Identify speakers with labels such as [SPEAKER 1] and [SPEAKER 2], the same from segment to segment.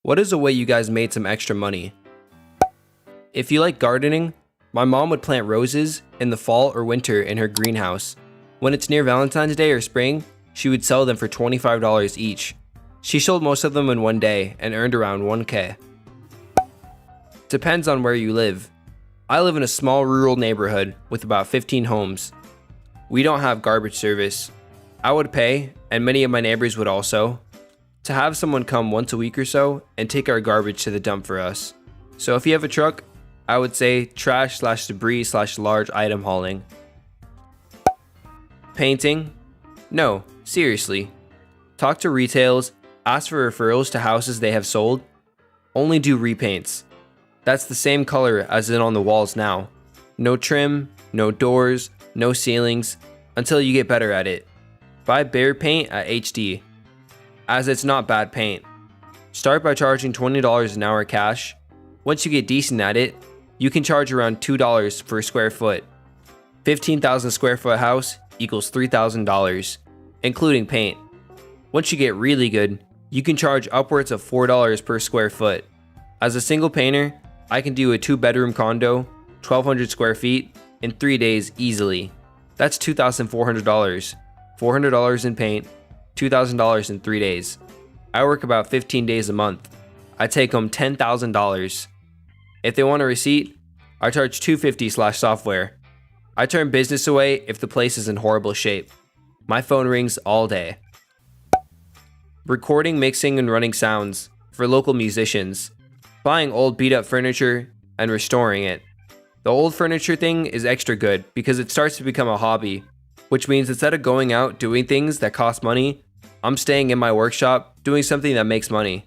[SPEAKER 1] What is a way you guys made some extra money? If you like gardening, my mom would plant roses in the fall or winter in her greenhouse. When it's near Valentine's Day or spring, she would sell them for $25 each. She sold most of them in one day and earned around $1K. Depends on where you live. I live in a small rural neighborhood with about 15 homes. We don't have garbage service. I would pay, and many of my neighbors would also, to have someone come once a week or so and take our garbage to the dump for us. So if you have a truck, I would say trash/debris/large item hauling. Painting? No, seriously. Talk to retails, ask for referrals to houses they have sold. Only do repaints. That's the same color as in on the walls now. No trim, no doors, no ceilings, until you get better at it. Buy bare paint at HD, as it's not bad paint. Start by charging $20 an hour cash. Once you get decent at it, you can charge around $2 per square foot. 15,000 square foot house equals $3,000, including paint. Once you get really good, you can charge upwards of $4 per square foot. As a single painter, I can do a 2-bedroom condo, 1,200 square feet, in 3 days easily. That's $2,400. $400 in paint, $2,000 in 3 days. I work about 15 days a month. I take home $10,000. If they want a receipt, I charge $250/software. I turn business away if the place is in horrible shape. My phone rings all day. Recording, mixing, and running sounds for local musicians. Buying old beat-up furniture and restoring it. The old furniture thing is extra good because it starts to become a hobby, which means instead of going out doing things that cost money, I'm staying in my workshop doing something that makes money.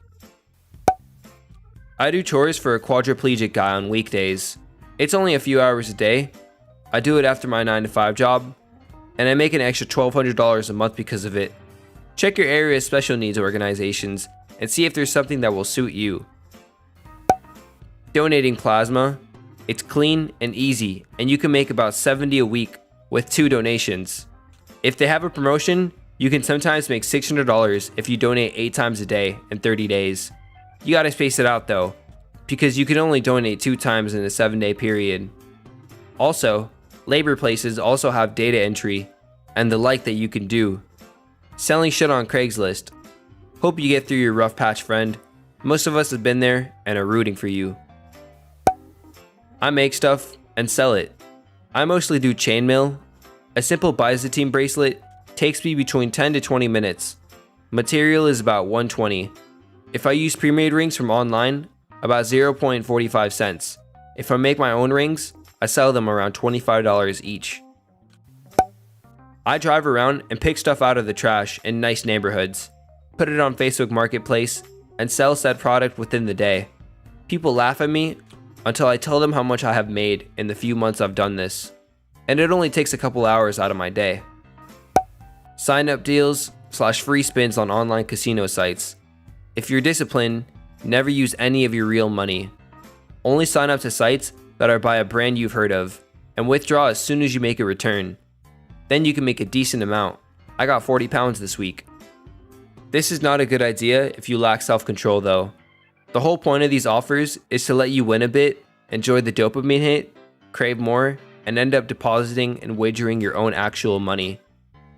[SPEAKER 1] I do chores for a quadriplegic guy on weekdays. It's only a few hours a day. I do it after my 9-to-5 job, and I make an extra $1,200 a month because of it. Check your area's special needs organizations and see if there's something that will suit you. Donating plasma. It's clean and easy, and you can make about $70 a week with 2 donations. If they have a promotion, you can sometimes make $600 if you donate 8 times a day in 30 days. You gotta space it out though, because you can only donate 2 times in a 7-day period. Also, labor places also have data entry and the like that you can do. Selling shit on Craigslist. Hope you get through your rough patch, friend. Most of us have been there and are rooting for you. I make stuff and sell it. I mostly do chainmail. A simple Byzantine bracelet takes me between 10 to 20 minutes. Material is about $120. If I use pre-made rings from online, about 0.45 cents. If I make my own rings, I sell them around $25 each. I drive around and pick stuff out of the trash in nice neighborhoods, put it on Facebook Marketplace, and sell said product within the day. People laugh at me until I tell them how much I have made in the few months I've done this, and it only takes a couple hours out of my day. Sign up deals/free spins on online casino sites. If you're disciplined, never use any of your real money. Only sign up to sites that are by a brand you've heard of, and withdraw as soon as you make a return. Then you can make a decent amount. I got 40 pounds this week. This is not a good idea if you lack self-control though. The whole point of these offers is to let you win a bit, enjoy the dopamine hit, crave more, and end up depositing and wagering your own actual money.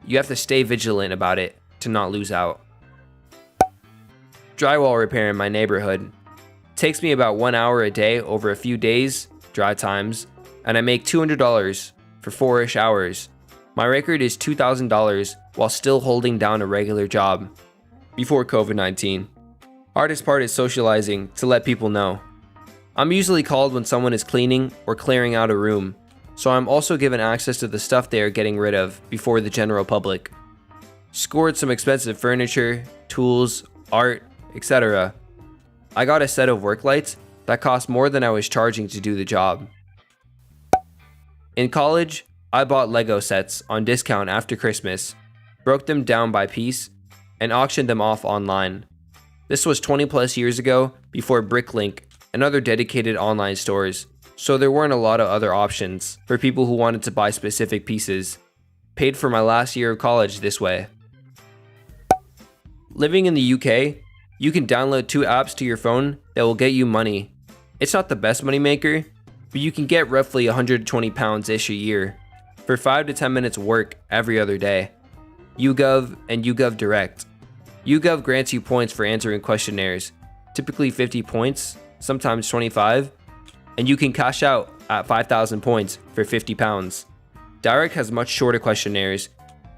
[SPEAKER 1] You have to stay vigilant about it to not lose out. Drywall repair in my neighborhood. Takes me about 1 hour a day over a few days, dry times, and I make $200 for 4-ish hours. My record is $2,000 while still holding down a regular job. Before COVID-19. Hardest part is socializing to let people know. I'm usually called when someone is cleaning or clearing out a room, so I'm also given access to the stuff they are getting rid of before the general public. Scored some expensive furniture, tools, art, etc. I got a set of work lights that cost more than I was charging to do the job. In college, I bought Lego sets on discount after Christmas, broke them down by piece, and auctioned them off online. This was 20 plus years ago before Bricklink and other dedicated online stores, so there weren't a lot of other options for people who wanted to buy specific pieces. Paid for my last year of college this way. Living in the UK, You can download 2 apps to your phone that will get you money. It's not the best money maker, but you can get roughly 120 pounds-ish a year for 5 to 10 minutes work every other day. YouGov and YouGov Direct. YouGov grants you points for answering questionnaires, typically 50 points, sometimes 25, and you can cash out at 5,000 points for 50 pounds. Direct has much shorter questionnaires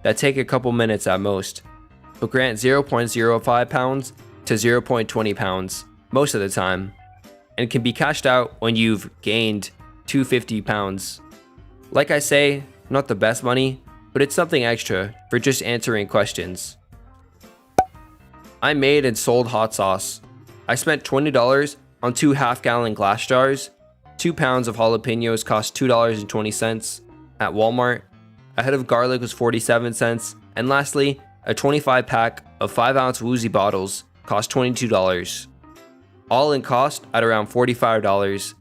[SPEAKER 1] that take a couple minutes at most, but grant 0.05 pounds to 0.20 pounds most of the time, and can be cashed out when you've gained 250 pounds. Like I say, not the best money, but it's something extra for just answering questions. I made and sold hot sauce. I spent $20 on 2 half-gallon glass jars. 2 pounds of jalapenos cost $2.20 at Walmart. A head of garlic was 47 cents. And lastly, a 25 pack of 5-ounce Woozy bottles cost $22. All in cost at around $45.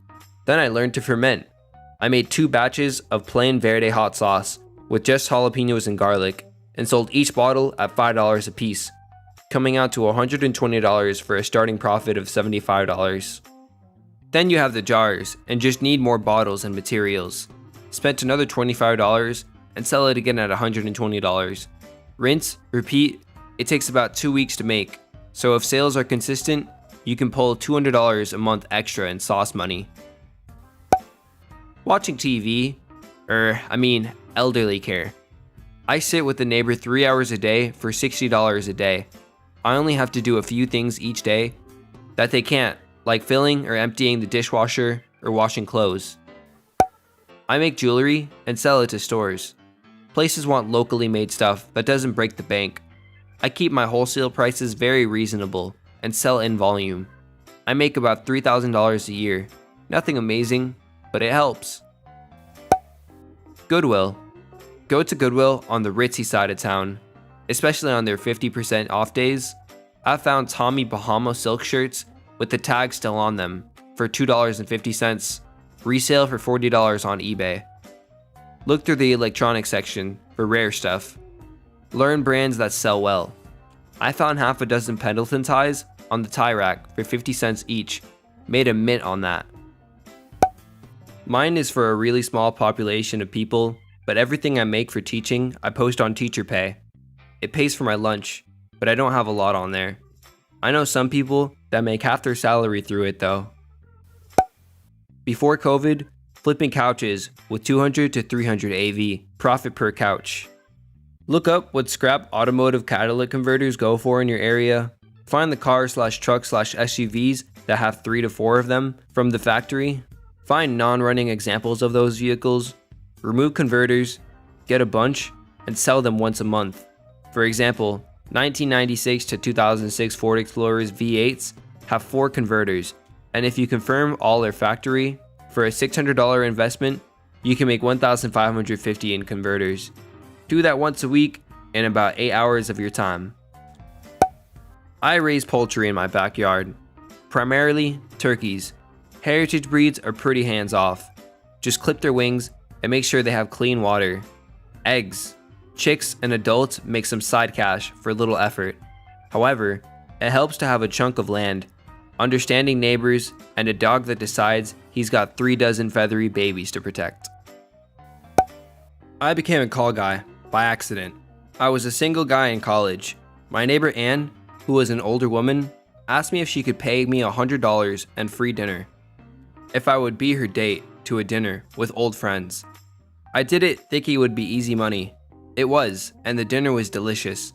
[SPEAKER 1] Then I learned to ferment. I made 2 batches of plain verde hot sauce with just jalapenos and garlic, and sold each bottle at $5 a piece, coming out to $120 for a starting profit of $75. Then you have the jars, and just need more bottles and materials. Spent another $25 and sell it again at $120. Rinse, repeat, it takes about 2 weeks to make, so if sales are consistent, you can pull $200 a month extra in sauce money. Watching TV, elderly care. I sit with a neighbor 3 hours a day for $60 a day. I only have to do a few things each day that they can't, like filling or emptying the dishwasher or washing clothes. I make jewelry and sell it to stores. Places want locally made stuff that doesn't break the bank. I keep my wholesale prices very reasonable and sell in volume. I make about $3,000 a year. Nothing amazing, but it helps. Goodwill. Go to Goodwill on the ritzy side of town, especially on their 50% off days. I found Tommy Bahama silk shirts with the tag still on them for $2.50, resale for $40 on eBay. Look through the electronics section for rare stuff. Learn brands that sell well. I found half a dozen Pendleton ties on the tie rack for 50 cents each. Made a mint on that. Mine is for a really small population of people, but everything I make for teaching, I post on TeacherPay. It pays for my lunch, but I don't have a lot on there. I know some people that make half their salary through it though. Before COVID, flipping couches with 200 to 300 AV, profit per couch. Look up what scrap automotive catalytic converters go for in your area. Find the car/truck/SUVs that have 3 to 4 of them from the factory. Find non-running examples of those vehicles. Remove converters, get a bunch, and sell them once a month. For example, 1996 to 2006 Ford Explorers V8s have 4 converters, and if you confirm all are factory, for a $600 investment, you can make $1,550 in converters. Do that once a week in about 8 hours of your time. I raise poultry in my backyard, primarily turkeys. Heritage breeds are pretty hands-off. Just clip their wings and make sure they have clean water. Eggs. Chicks and adults make some side cash for little effort. However, it helps to have a chunk of land, understanding neighbors, and a dog that decides he's got 3 dozen feathery babies to protect. I became a call guy by accident. I was a single guy in college. My neighbor Anne, who was an older woman, asked me if she could pay me $100 and free dinner if I would be her date to a dinner with old friends. I did it thinking it would be easy money. It was, and the dinner was delicious.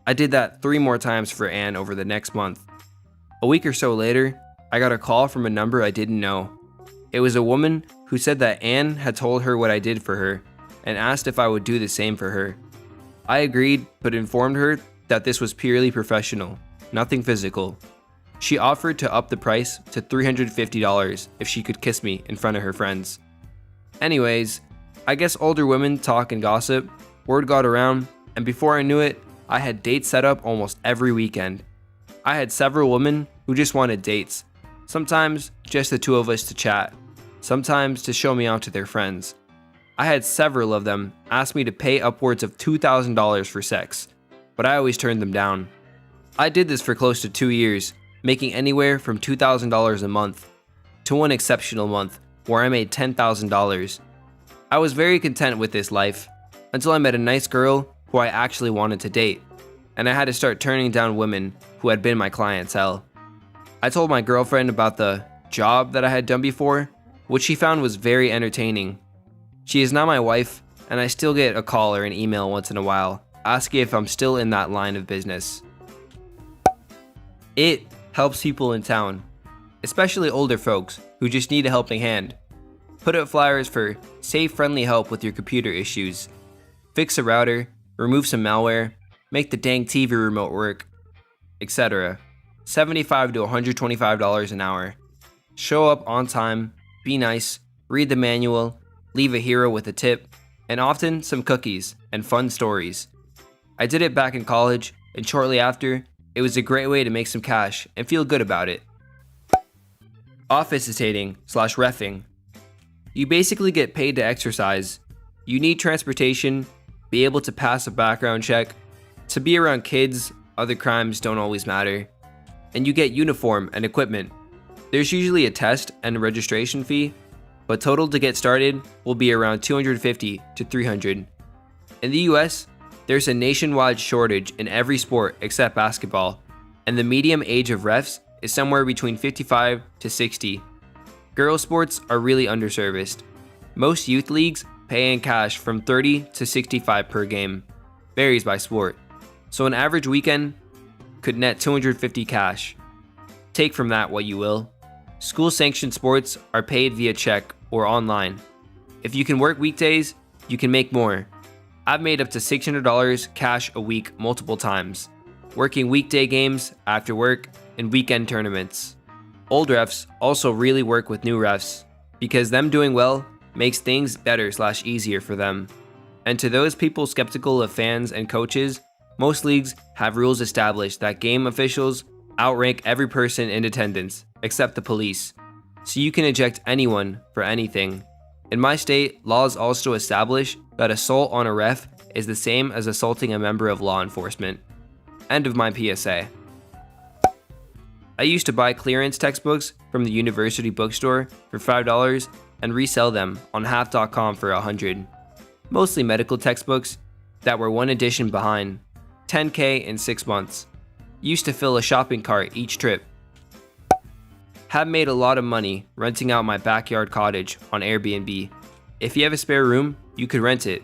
[SPEAKER 1] I did that 3 more times for Anne over the next month. A week or so later, I got a call from a number I didn't know. It was a woman who said that Anne had told her what I did for her and asked if I would do the same for her. I agreed, but informed her that this was purely professional, nothing physical. She offered to up the price to $350 if she could kiss me in front of her friends. Anyways, I guess older women talk and gossip. Word got around, and before I knew it, I had dates set up almost every weekend. I had several women who just wanted dates. Sometimes just the 2 of us to chat. Sometimes to show me out to their friends. I had several of them ask me to pay upwards of $2,000 for sex, but I always turned them down. I did this for close to 2 years, making anywhere from $2,000 a month to one exceptional month where I made $10,000. I was very content with this life until I met a nice girl who I actually wanted to date, and I had to start turning down women who had been my clientele. I told my girlfriend about the job that I had done before, which she found was very entertaining. She is now my wife, and I still get a call or an email once in a while asking if I'm still in that line of business. It helps people in town, especially older folks who just need a helping hand. Put out flyers for safe, friendly help with your computer issues. Fix a router, remove some malware, make the dang TV remote work, etc. $75 to $125 an hour. Show up on time, be nice, read the manual, leave a hero with a tip, and often some cookies and fun stories. I did it back in college, and shortly after, it was a great way to make some cash and feel good about it. Officitating/reffing. You basically get paid to exercise. You need transportation, be able to pass a background check, to be around kids, other crimes don't always matter, and you get uniform and equipment. There's usually a test and a registration fee, but total to get started will be around $250 to $300. In the US, there's a nationwide shortage in every sport except basketball, and the median age of refs is somewhere between 55 to 60. Girls sports are really underserviced. Most youth leagues pay in cash from $30 to $65 per game. Varies by sport. So an average weekend could net $250 cash. Take from that what you will. School-sanctioned sports are paid via check or online. If you can work weekdays, you can make more. I've made up to $600 cash a week multiple times, working weekday games, after work, and weekend tournaments. Old refs also really work with new refs, because them doing well makes things better/easier for them. And to those people skeptical of fans and coaches, most leagues have rules established that game officials outrank every person in attendance, except the police, so you can eject anyone for anything. In my state, laws also establish that assault on a ref is the same as assaulting a member of law enforcement. End of my PSA. I used to buy clearance textbooks from the university bookstore for $5 and resell them on half.com for $100. Mostly medical textbooks that were one edition behind, $10K in 6 months. Used to fill a shopping cart each trip. Have made a lot of money renting out my backyard cottage on Airbnb. If you have a spare room, you could rent it,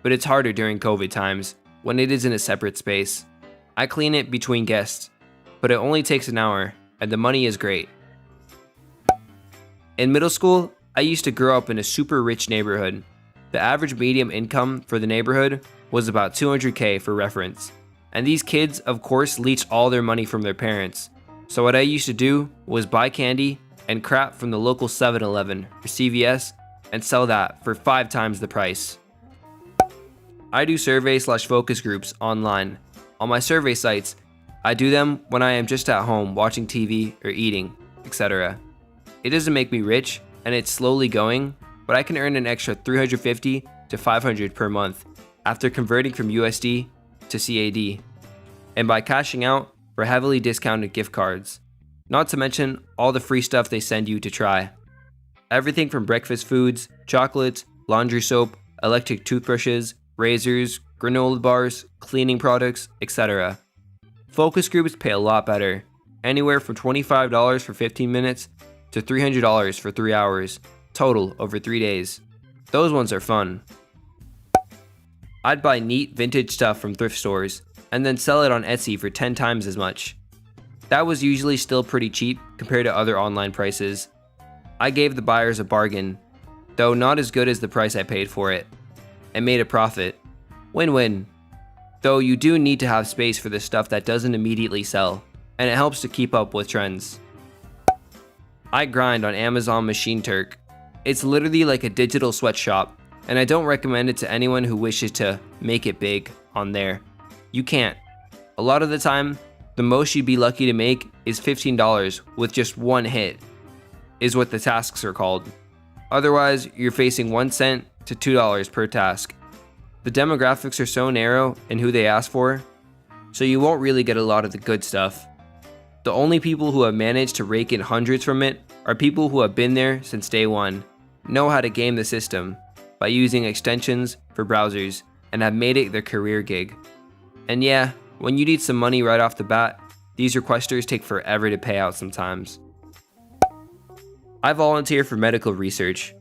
[SPEAKER 1] but it's harder during COVID times when it is in a separate space. I clean it between guests, but it only takes an hour, and the money is great. In middle school, I used to grow up in a super rich neighborhood. The average median income for the neighborhood was about $200K for reference, and these kids of course leached all their money from their parents. So what I used to do was buy candy and crap from the local 7-Eleven or CVS and sell that for 5 times the price. I do survey/focus groups online. On my survey sites, I do them when I am just at home watching TV or eating, etc. It doesn't make me rich, and it's slowly going, but I can earn an extra $350 to $500 per month after converting from USD to CAD, and by cashing out for heavily discounted gift cards, not to mention all the free stuff they send you to try. Everything from breakfast foods, chocolates, laundry soap, electric toothbrushes, razors, granola bars, cleaning products, etc. Focus groups pay a lot better, anywhere from $25 for 15 minutes to $300 for 3 hours, total over 3 days. Those ones are fun. I'd buy neat vintage stuff from thrift stores and then sell it on Etsy for 10 times as much. That was usually still pretty cheap compared to other online prices. I gave the buyers a bargain, though not as good as the price I paid for it, and made a profit. Win-win. Though you do need to have space for the stuff that doesn't immediately sell, and it helps to keep up with trends. I grind on Amazon Machine Turk. It's literally like a digital sweatshop, and I don't recommend it to anyone who wishes to make it big on there. You can't. A lot of the time, the most you'd be lucky to make is $15 with just one hit, is what the tasks are called. Otherwise, you're facing 1 cent to $2 per task. The demographics are so narrow in who they ask for, so you won't really get a lot of the good stuff. The only people who have managed to rake in hundreds from it are people who have been there since day one, know how to game the system by using extensions for browsers, and have made it their career gig. And yeah, when you need some money right off the bat, these requesters take forever to pay out sometimes. I volunteer for medical research.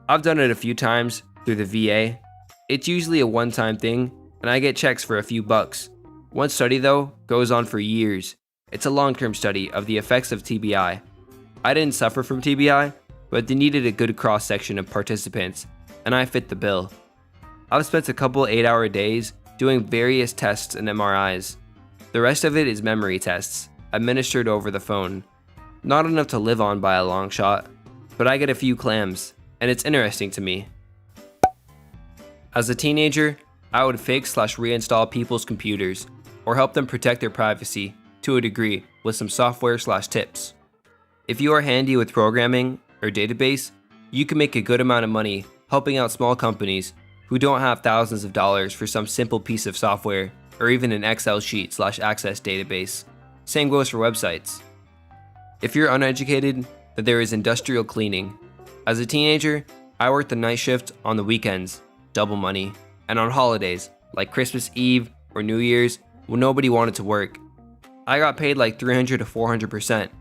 [SPEAKER 1] I've done it a few times through the VA. It's usually a one-time thing, and I get checks for a few bucks. One study though goes on for years. It's a long-term study of the effects of TBI. I didn't suffer from TBI, but they needed a good cross-section of participants, and I fit the bill. I've spent a couple 8-hour days doing various tests and MRIs. The rest of it is memory tests, administered over the phone. Not enough to live on by a long shot, but I get a few clams, and it's interesting to me. As a teenager, I would fix/reinstall people's computers, or help them protect their privacy to a degree with some software/tips. If you are handy with programming or database, you can make a good amount of money helping out small companies who don't have thousands of dollars for some simple piece of software or even an Excel sheet/access database. Same goes for websites. If you're uneducated, then there is industrial cleaning. As a teenager, I worked the night shift on the weekends, double money, and on holidays like Christmas Eve or New Year's when nobody wanted to work. I got paid like 300 to 400%.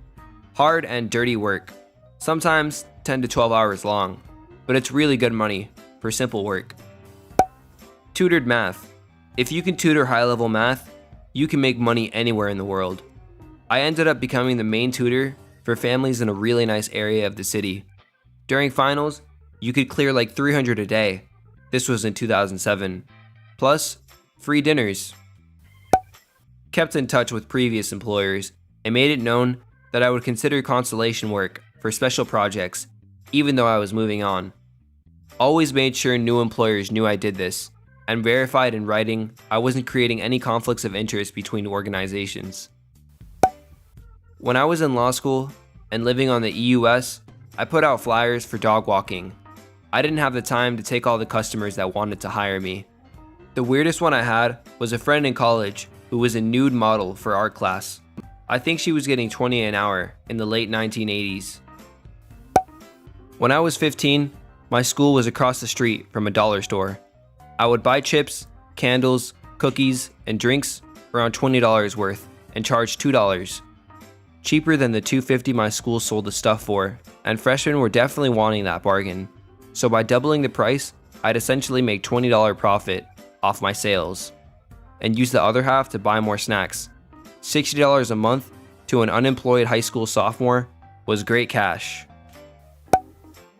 [SPEAKER 1] Hard and dirty work, sometimes 10 to 12 hours long, but it's really good money for simple work. Tutored math. If you can tutor high-level math, you can make money anywhere in the world. I ended up becoming the main tutor for families in a really nice area of the city. During finals, you could clear like 300 a day. This was in 2007. Plus, free dinners. Kept in touch with previous employers and made it known that I would consider consolation work for special projects, even though I was moving on. Always made sure new employers knew I did this, and verified in writing I wasn't creating any conflicts of interest between organizations. When I was in law school and living on the EUS, I put out flyers for dog walking. I didn't have the time to take all the customers that wanted to hire me. The weirdest one I had was a friend in college who was a nude model for art class. I think she was getting $20 an hour in the late 1980s. When I was 15, my school was across the street from a dollar store. I would buy chips, candles, cookies, and drinks around $20 worth and charge $2. Cheaper than the $2.50 my school sold the stuff for, and freshmen were definitely wanting that bargain. So by doubling the price, I'd essentially make $20 profit off my sales, and use the other half to buy more snacks. $60 a month to an unemployed high school sophomore was great cash.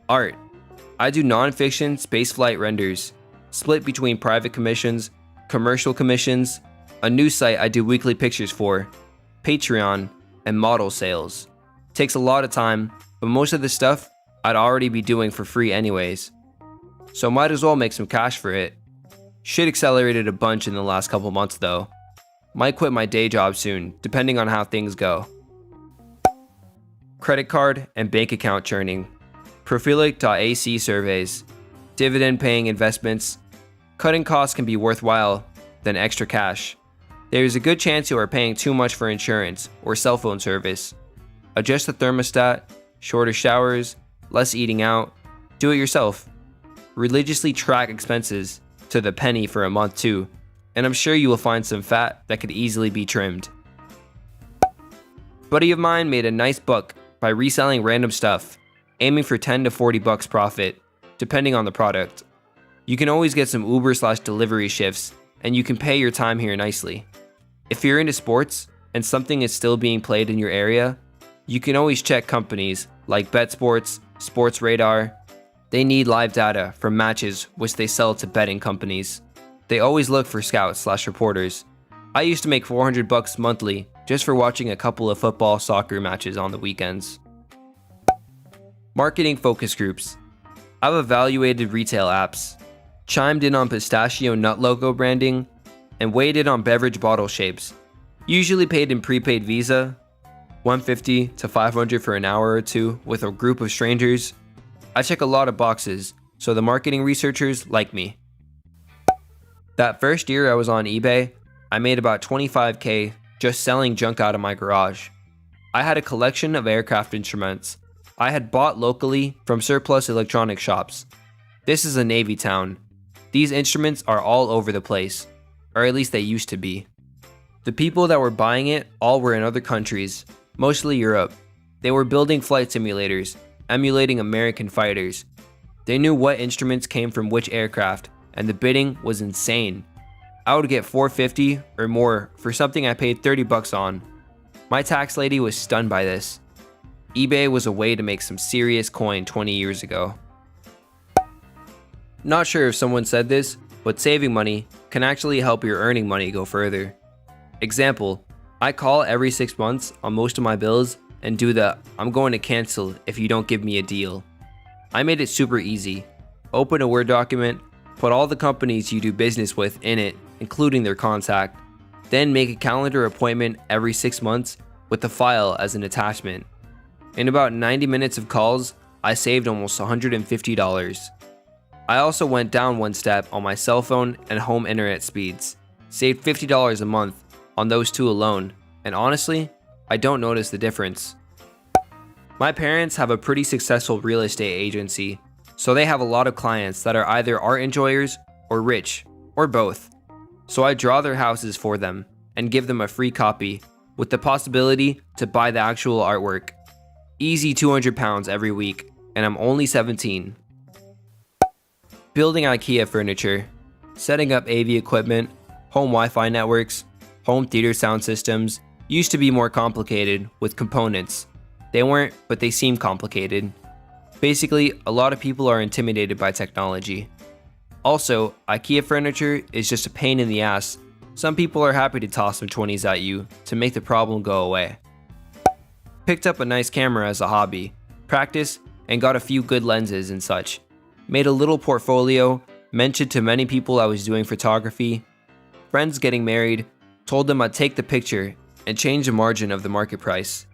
[SPEAKER 1] Art. I do non-fiction spaceflight renders, split between private commissions, commercial commissions, a news site I do weekly pictures for, Patreon, and model sales. Takes a lot of time, but most of the stuff I'd already be doing for free anyways. So might as well make some cash for it. Shit accelerated a bunch in the last couple months though. Might quit my day job soon, depending on how things go. Credit card and bank account churning. Profilic.ac surveys. Dividend paying investments. Cutting costs can be worthwhile than extra cash. There is a good chance you are paying too much for insurance or cell phone service. Adjust the thermostat, shorter showers, less eating out, do it yourself. Religiously track expenses to the penny for a month too, and I'm sure you will find some fat that could easily be trimmed. Buddy of mine made a nice buck by reselling random stuff, aiming for 10 to 40 bucks profit, depending on the product. You can always get some Uber/delivery shifts, and you can pay your time here nicely. If you're into sports and something is still being played in your area, you can always check companies like BetSports, Sports Radar. They need live data from matches which they sell to betting companies. They always look for scouts/reporters. I used to make 400 bucks monthly just for watching a couple of football/soccer matches on the weekends. Marketing focus groups. I've evaluated retail apps, chimed in on pistachio nut logo branding, and weighed in on beverage bottle shapes. Usually paid in prepaid Visa, $150 to $500 for an hour or two with a group of strangers. I check a lot of boxes, so the marketing researchers like me. That first year I was on eBay, I made about 25K just selling junk out of my garage. I had a collection of aircraft instruments I had bought locally from surplus electronic shops. This is a Navy town. These instruments are all over the place, or at least they used to be. The people that were buying it all were in other countries, mostly Europe. They were building flight simulators, emulating American fighters. They knew what instruments came from which aircraft, and the bidding was insane. I would get $450 or more for something I paid $30 on. My tax lady was stunned by this. eBay was a way to make some serious coin 20 years ago. Not sure if someone said this, but saving money can actually help your earning money go further. Example, I call every 6 months on most of my bills and do the "I'm going to cancel if you don't give me a deal." I made it super easy. Open a Word document, put all the companies you do business with in it, including their contact, then make a calendar appointment every 6 months with the file as an attachment. In about 90 minutes of calls, I saved almost $150. I also went down one step on my cell phone and home internet speeds, saved $50 a month on those two alone, and honestly, I don't notice the difference. My parents have a pretty successful real estate agency, so they have a lot of clients that are either art enjoyers or rich, or both. So I draw their houses for them and give them a free copy with the possibility to buy the actual artwork. Easy £200 every week, and I'm only 17. Building IKEA furniture, setting up AV equipment, home Wi-Fi networks, home theater sound systems used to be more complicated with components. They weren't, but they seem complicated. Basically, a lot of people are intimidated by technology. Also, IKEA furniture is just a pain in the ass. Some people are happy to toss some 20s at you to make the problem go away. Picked up a nice camera as a hobby, practiced, and got a few good lenses and such. Made a little portfolio, mentioned to many people I was doing photography. Friends getting married, told them I'd take the picture and change the margin of the market price.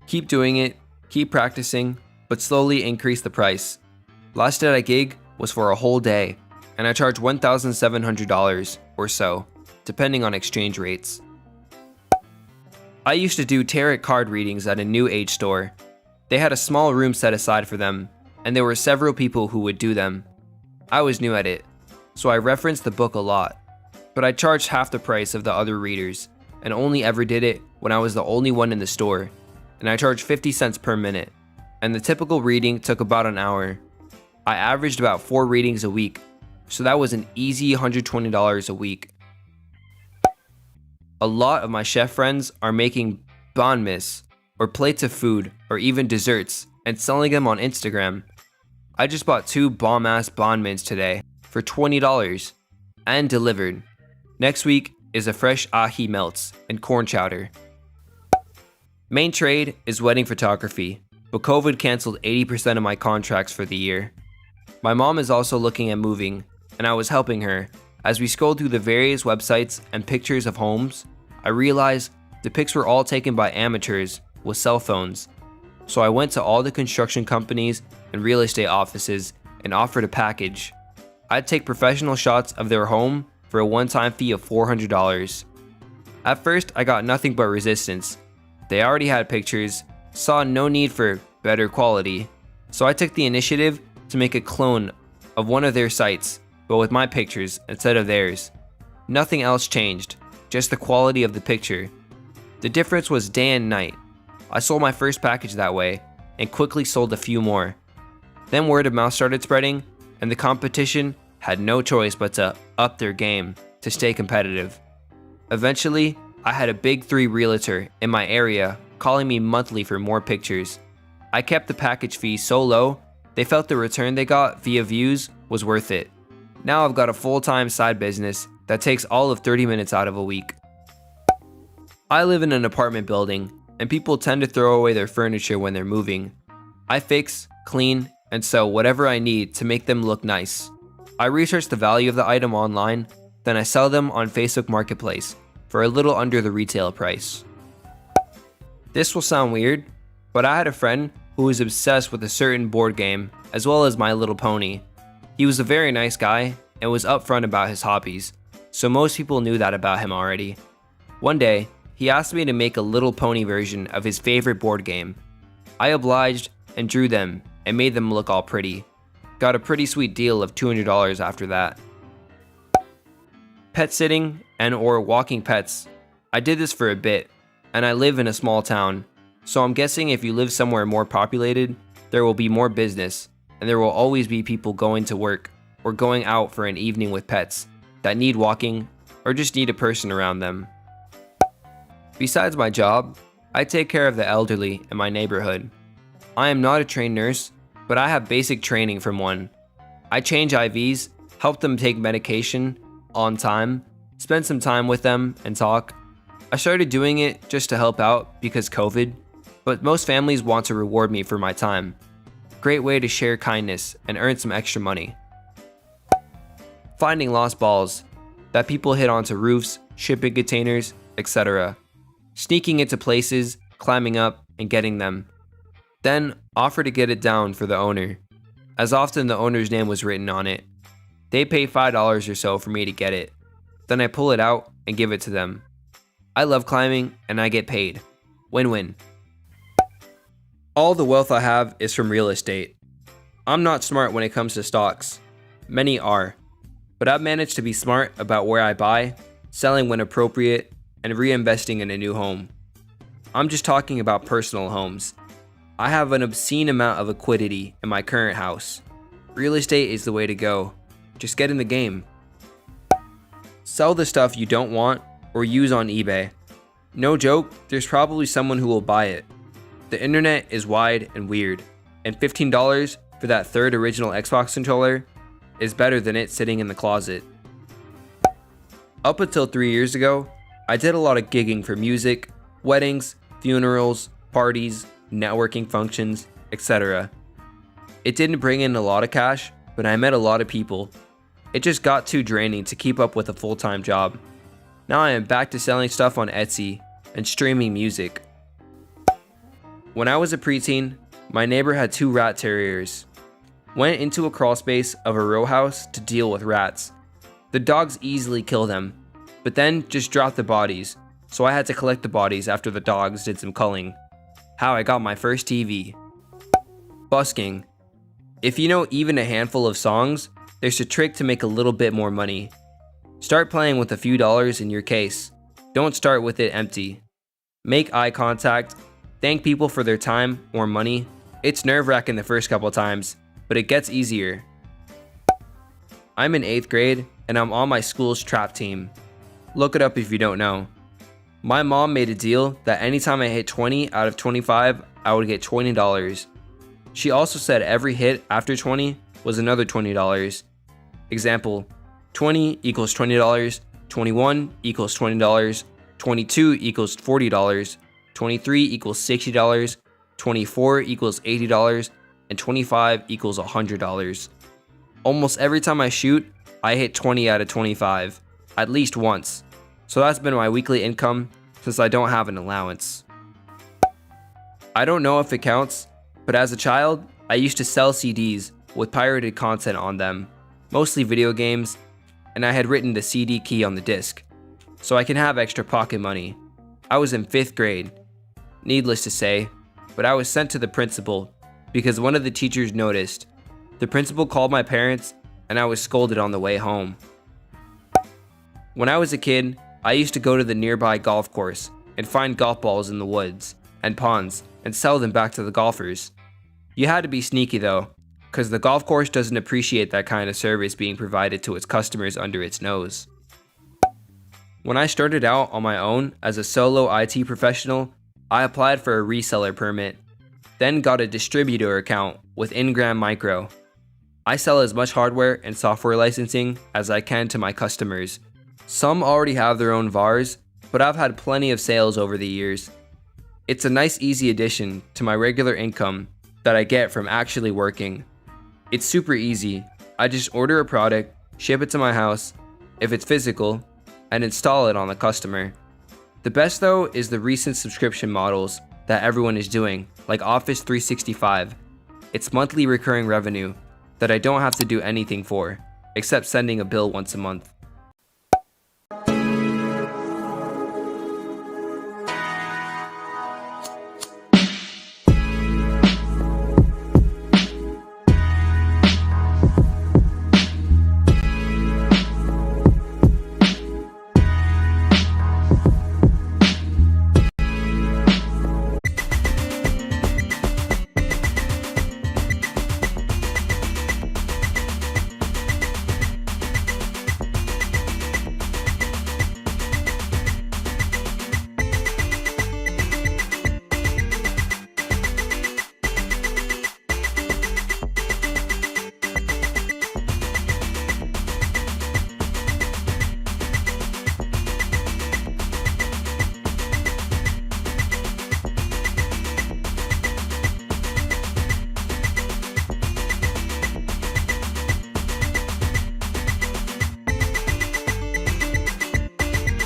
[SPEAKER 1] Keep doing it, keep practicing, but slowly increase the price. Last at a gig was for a whole day, and I charged $1,700 or so, depending on exchange rates. I used to do tarot card readings at a new age store. They had a small room set aside for them, and there were several people who would do them. I was new at it, so I referenced the book a lot, but I charged half the price of the other readers, and only ever did it when I was the only one in the store, and I charged 50 cents per minute, and the typical reading took about an hour. I averaged about 4 readings a week, so that was an easy $120 a week. A lot of my chef friends are making banh mis, or plates of food, or even desserts, and selling them on Instagram. I just bought 2 bomb-ass banh mis today for $20 and delivered. Next week is a fresh ahi melts and corn chowder. Main trade is wedding photography, but COVID canceled 80% of my contracts for the year. My mom is also looking at moving, and I was helping her. As we scrolled through the various websites and pictures of homes, I realized the pics were all taken by amateurs with cell phones. So I went to all the construction companies and real estate offices and offered a package. I'd take professional shots of their home for a one-time fee of $400. At first, I got nothing but resistance. They already had pictures, saw no need for better quality, so I took the initiative to make a clone of one of their sites, but with my pictures instead of theirs. Nothing else changed, just the quality of the picture. The difference was day and night. I sold my first package that way, and quickly sold a few more. Then word of mouth started spreading, and the competition had no choice but to up their game to stay competitive. Eventually, I had a big 3 realtor in my area calling me monthly for more pictures. I kept the package fee so low, they felt the return they got via views was worth it. Now I've got a full-time side business that takes all of 30 minutes out of a week. I live in an apartment building, and people tend to throw away their furniture when they're moving. I fix, clean, and sell whatever I need to make them look nice. I research the value of the item online, then I sell them on Facebook Marketplace for a little under the retail price. This will sound weird, but I had a friend who was obsessed with a certain board game, as well as My Little Pony. He was a very nice guy and was upfront about his hobbies. so most people knew that about him already. One day, he asked me to make a little pony version of his favorite board game. I obliged and drew them and made them look all pretty. Got a pretty sweet deal of $200 after that. Pet sitting and or walking pets. I did this for a bit, and I live in a small town, so I'm guessing if you live somewhere more populated, there will be more business, and there will always be people going to work or going out for an evening with pets that need walking or just need a person around them. Besides my job, I take care of the elderly in my neighborhood. I am not a trained nurse, but I have basic training from one. I change IVs, help them take medication on time, spend some time with them and talk. I started doing it just to help out because COVID, but most families want to reward me for my time. Great way to share kindness and earn some extra money. Finding lost balls that people hit onto roofs, shipping containers, etc. Sneaking into places, climbing up, and getting them. Then offer to get it down for the owner. As often the owner's name was written on it. They pay $5 or so for me to get it. Then I pull it out and give it to them. I love climbing and I get paid. Win-win. All the wealth I have is from real estate. I'm not smart when it comes to stocks. Many are. But I've managed to be smart about where I buy, selling when appropriate, and reinvesting in a new home. I'm just talking about personal homes. I have an obscene amount of liquidity in my current house. Real estate is the way to go. Just get in the game. Sell the stuff you don't want or use on eBay. No joke, there's probably someone who will buy it. The internet is wide and weird, and $15 for that third original Xbox controller is better than it sitting in the closet. Up until 3 years ago, I did a lot of gigging for music, weddings, funerals, parties, networking functions, etc. It didn't bring in a lot of cash, but I met a lot of people. It just got too draining to keep up with a full-time job. Now I am back to selling stuff on Etsy and streaming music. When I was a preteen, my neighbor had 2 rat terriers. Went into a crawl space of a row house to deal with rats. The dogs easily kill them, but then just drop the bodies, so I had to collect the bodies after the dogs did some culling. How I got my first TV. Busking. If you know even a handful of songs, there's a trick to make a little bit more money. Start playing with a few dollars in your case. Don't start with it empty. Make eye contact. Thank people for their time or money. It's nerve-wracking the first couple times, but it gets easier. I'm in 8th grade and I'm on my school's trap team. Look it up if you don't know. My mom made a deal that anytime I hit 20 out of 25, I would get $20. She also said every hit after 20 was another $20. Example, 20 equals $20, 21 equals $20, 22 equals $40, 23 equals $60, 24 equals $80, and 25 equals $100. Almost every time I shoot, I hit 20 out of 25, at least once. So that's been my weekly income since I don't have an allowance. I don't know if it counts, but as a child, I used to sell CDs with pirated content on them, mostly video games, and I had written the CD key on the disc, so I can have extra pocket money. I was in 5th grade. Needless to say, but I was sent to the principal because one of the teachers noticed. The principal called my parents and I was scolded on the way home. When I was a kid, I used to go to the nearby golf course and find golf balls in the woods and ponds and sell them back to the golfers. You had to be sneaky though, because the golf course doesn't appreciate that kind of service being provided to its customers under its nose. When I started out on my own as a solo IT professional, I applied for a reseller permit, then got a distributor account with Ingram Micro. I sell as much hardware and software licensing as I can to my customers. Some already have their own VARs, but I've had plenty of sales over the years. It's a nice easy addition to my regular income that I get from actually working. It's super easy. I just order a product, ship it to my house, if it's physical, and install it on the customer. The best though is the recent subscription models that everyone is doing, like Office 365. It's monthly recurring revenue that I don't have to do anything for, except sending a bill once a month.